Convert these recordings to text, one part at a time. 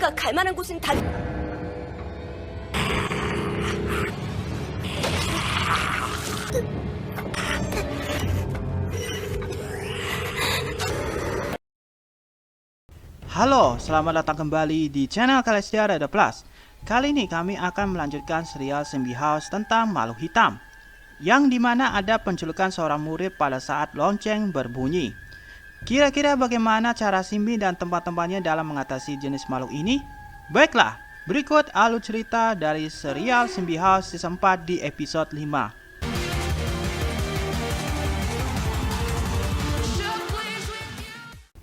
우리가 갈 만한 곳은 다... Halo, selamat datang kembali di channel Kalestia Rada Plus. Kali ini kami akan melanjutkan serial Zombie House tentang makhluk hitam, yang dimana ada penculikan seorang murid pada saat lonceng berbunyi. Kira-kira bagaimana cara Simbi dan tempat-tempatnya dalam mengatasi jenis makhluk ini? Baiklah, berikut alur cerita dari serial Zombie House season 4 di episode 5.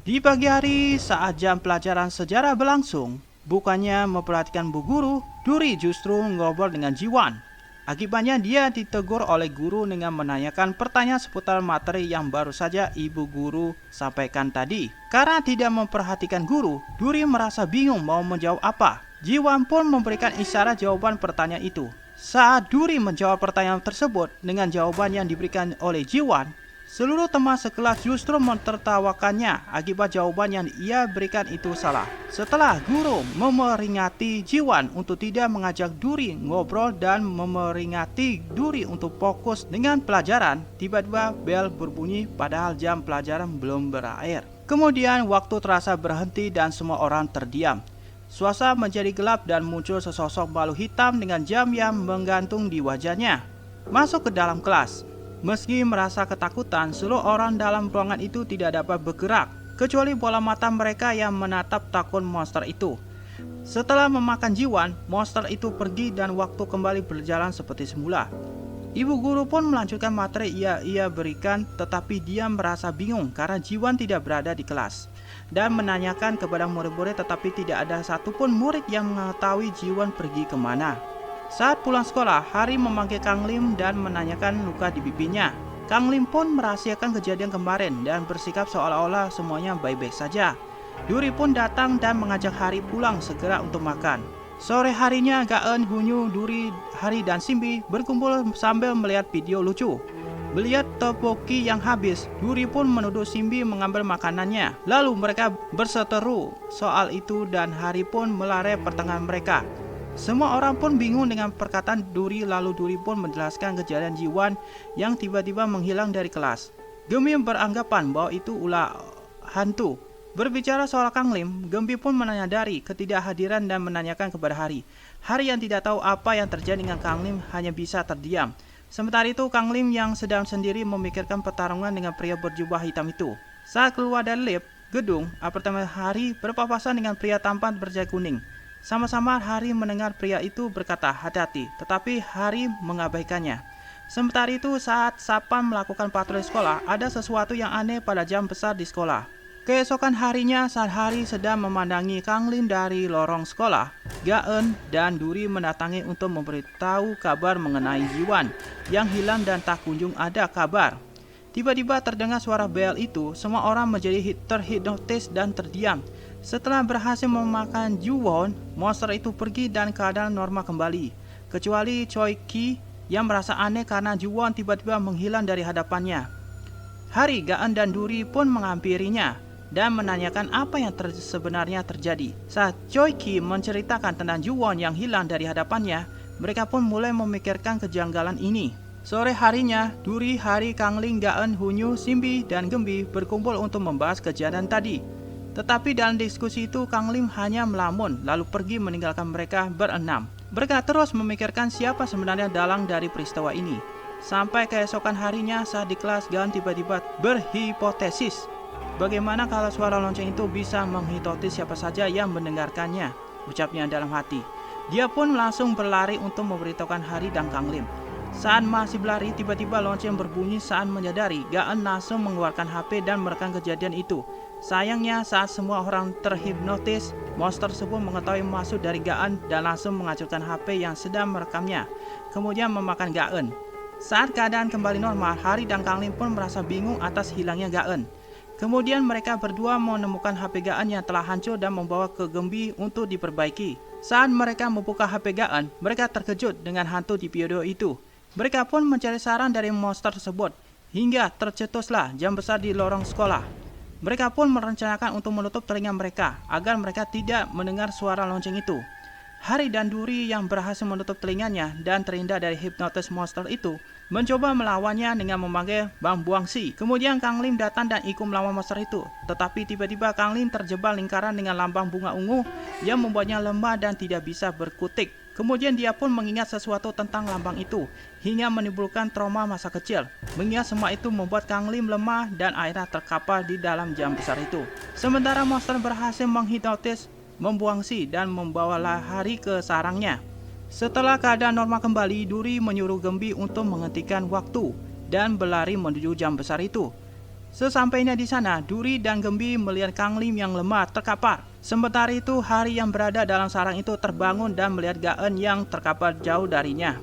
Di pagi hari saat jam pelajaran sejarah berlangsung, bukannya memperhatikan Bu Guru, Duri justru ngobrol dengan Jiwan. Akibatnya dia ditegur oleh guru dengan menanyakan pertanyaan seputar materi yang baru saja Ibu Guru sampaikan tadi. Karena tidak memperhatikan guru, Duri merasa bingung mau menjawab apa. Jiwan pun memberikan isyarat jawaban pertanyaan itu. Saat Duri menjawab pertanyaan tersebut dengan jawaban yang diberikan oleh Jiwan, seluruh teman sekelas justru mentertawakannya akibat jawaban yang ia berikan itu salah. Setelah guru memeringati Jiwan untuk tidak mengajak Duri ngobrol dan memeringati Duri untuk fokus dengan pelajaran, tiba-tiba bel berbunyi padahal jam pelajaran belum berakhir. Kemudian waktu terasa berhenti dan semua orang terdiam. Suasana menjadi gelap dan muncul sesosok makhluk hitam dengan jam yang menggantung di wajahnya. Masuk ke dalam kelas. Meski merasa ketakutan, seluruh orang dalam ruangan itu tidak dapat bergerak, kecuali bola mata mereka yang menatap takun monster itu. Setelah memakan Jiwan, monster itu pergi dan waktu kembali berjalan seperti semula. Ibu guru pun melanjutkan materi ia berikan, tetapi dia merasa bingung karena Jiwan tidak berada di kelas. Dan menanyakan kepada murid-murid, tetapi tidak ada satupun murid yang mengetahui Jiwan pergi kemana. Saat pulang sekolah, Hari memanggil Kang Lim dan menanyakan luka di pipinya. Kang Lim pun merahasiakan kejadian kemarin dan bersikap seolah-olah semuanya baik-baik saja. Duri pun datang dan mengajak Hari pulang segera untuk makan. Sore harinya, Gaen, Hunyu, Duri, Hari dan Simbi berkumpul sambil melihat video lucu. Melihat topoki yang habis, Duri pun menuduh Simbi mengambil makanannya. Lalu mereka berseteru soal itu dan Hari pun melare pertengahan mereka. Semua orang pun bingung dengan perkataan Duri, lalu Duri pun menjelaskan kejadian Jiwan yang tiba-tiba menghilang dari kelas. Gembi beranggapan bahwa itu ulah hantu. Berbicara soal Kang Lim, Gembi pun menyadari ketidakhadiran dan menanyakan kepada Hari. Hari yang tidak tahu apa yang terjadi dengan Kang Lim hanya bisa terdiam. Sementara itu Kang Lim yang sedang sendiri memikirkan pertarungan dengan pria berjubah hitam itu. Saat keluar dari lift gedung apartemen Hari berpapasan dengan pria tampan berjaya kuning. Sama-sama Hari mendengar pria itu berkata hati-hati, tetapi Hari mengabaikannya. Sementara itu saat Sapan melakukan patroli sekolah, ada sesuatu yang aneh pada jam besar di sekolah. Keesokan harinya saat Hari sedang memandangi Kang Lim dari lorong sekolah, Gaen dan Duri mendatangi untuk memberitahu kabar mengenai Jiwan yang hilang dan tak kunjung ada kabar. Tiba-tiba terdengar suara bel itu, semua orang menjadi terhipnotis dan terdiam. Setelah berhasil memakan Jiwon, monster itu pergi dan keadaan normal kembali. Kecuali Choi Ki yang merasa aneh karena Jiwon tiba-tiba menghilang dari hadapannya. Hari, Gaen dan Duri pun menghampirinya dan menanyakan apa yang sebenarnya terjadi. Saat Choi Ki menceritakan tentang Jiwon yang hilang dari hadapannya, mereka pun mulai memikirkan kejanggalan ini. Sore harinya, Duri, Hari, Kang Ling, Gaen, Hunyu, Simbi, dan Gembi berkumpul untuk membahas kejadian tadi. Tetapi dalam diskusi itu Kang Lim hanya melamun lalu pergi meninggalkan mereka berenam. Mereka terus memikirkan siapa sebenarnya dalang dari peristiwa ini. Sampai keesokan harinya saat di kelas Gaen tiba-tiba berhipotesis. Bagaimana kalau suara lonceng itu bisa menghipnotis siapa saja yang mendengarkannya, ucapnya dalam hati. Dia pun langsung berlari untuk memberitahukan Hari dan Kang Lim. Saat masih berlari, tiba-tiba lonceng berbunyi. Saat menyadari, Gaen langsung mengeluarkan HP dan merekam kejadian itu. Sayangnya saat semua orang terhipnotis, monster tersebut mengetahui maksud dari Gaen dan langsung mengacungkan HP yang sedang merekamnya, kemudian memakan Gaen. Saat keadaan kembali normal, Hari dan Kang Lim pun merasa bingung atas hilangnya Gaen. Kemudian mereka berdua menemukan HP Gaen yang telah hancur dan membawa ke Gembi untuk diperbaiki. Saat mereka membuka HP Gaen, mereka terkejut dengan hantu di video itu. Mereka pun mencari saran dari monster tersebut, hingga tercetuslah jam besar di lorong sekolah. Mereka pun merencanakan untuk menutup telinga mereka agar mereka tidak mendengar suara lonceng itu. Hari dan Duri yang berhasil menutup telinganya dan terhindar dari hipnotis monster itu mencoba melawannya dengan memanggil Bang Buangsi. Kemudian Kang Lim datang dan ikut melawan monster itu. Tetapi tiba-tiba Kang Lim terjebak lingkaran dengan lambang bunga ungu yang membuatnya lemah dan tidak bisa berkutik. Kemudian dia pun mengingat sesuatu tentang lambang itu hingga menimbulkan trauma masa kecil. Mengingat semua itu membuat Kang Lim lemah dan akhirnya terkapar di dalam jam besar itu. Sementara monster berhasil menghipnotis Membuangsi dan membawa Lahari ke sarangnya. Setelah keadaan normal kembali, Duri menyuruh Gembi untuk menghentikan waktu dan berlari menuju jam besar itu. Sesampainya di sana, Duri dan Gembi melihat Kang Lim yang lemah terkapar. Sementara itu, Hari yang berada dalam sarang itu terbangun dan melihat Gaen yang terkapar jauh darinya.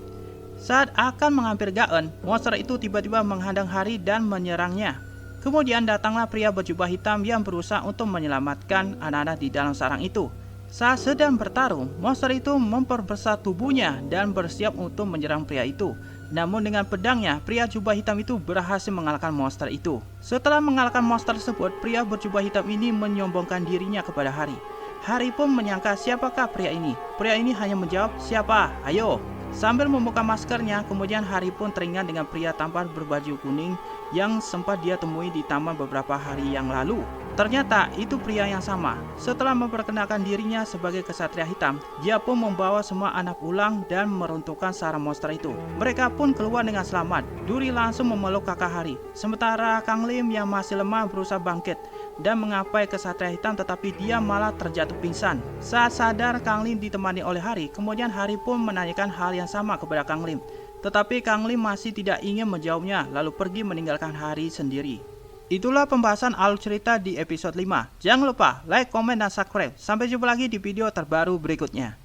Saat akan menghampiri Gaen, monster itu tiba-tiba menghadang Hari dan menyerangnya. Kemudian datanglah pria berjubah hitam yang berusaha untuk menyelamatkan anak-anak di dalam sarang itu. Saat sedang bertarung, monster itu memperbesar tubuhnya dan bersiap untuk menyerang pria itu. Namun dengan pedangnya, pria jubah hitam itu berhasil mengalahkan monster itu. Setelah mengalahkan monster tersebut, pria berjubah hitam ini menyombongkan dirinya kepada Hari. Hari pun menyangka siapakah pria ini. Pria ini hanya menjawab, "Siapa? Ayo." Sambil membuka maskernya, kemudian Hari pun teringat dengan pria tampan berbaju kuning yang sempat dia temui di taman beberapa hari yang lalu. Ternyata itu pria yang sama. Setelah memperkenalkan dirinya sebagai kesatria hitam, dia pun membawa semua anak ulang dan meruntuhkan sarang monster itu. Mereka pun keluar dengan selamat. Duri langsung memeluk kakak Hari. Sementara Kang Lim yang masih lemah berusaha bangkit dan mengapai kesatria hitam, tetapi dia malah terjatuh pingsan. Saat sadar, Kang Lim ditemani oleh Hari. Kemudian Hari pun menanyakan hal yang sama kepada Kang Lim. Tetapi Kang Lim masih tidak ingin menjawabnya, lalu pergi meninggalkan Hari sendiri. Itulah pembahasan alur cerita di episode 5. Jangan lupa like, komen, dan subscribe. Sampai jumpa lagi di video terbaru berikutnya.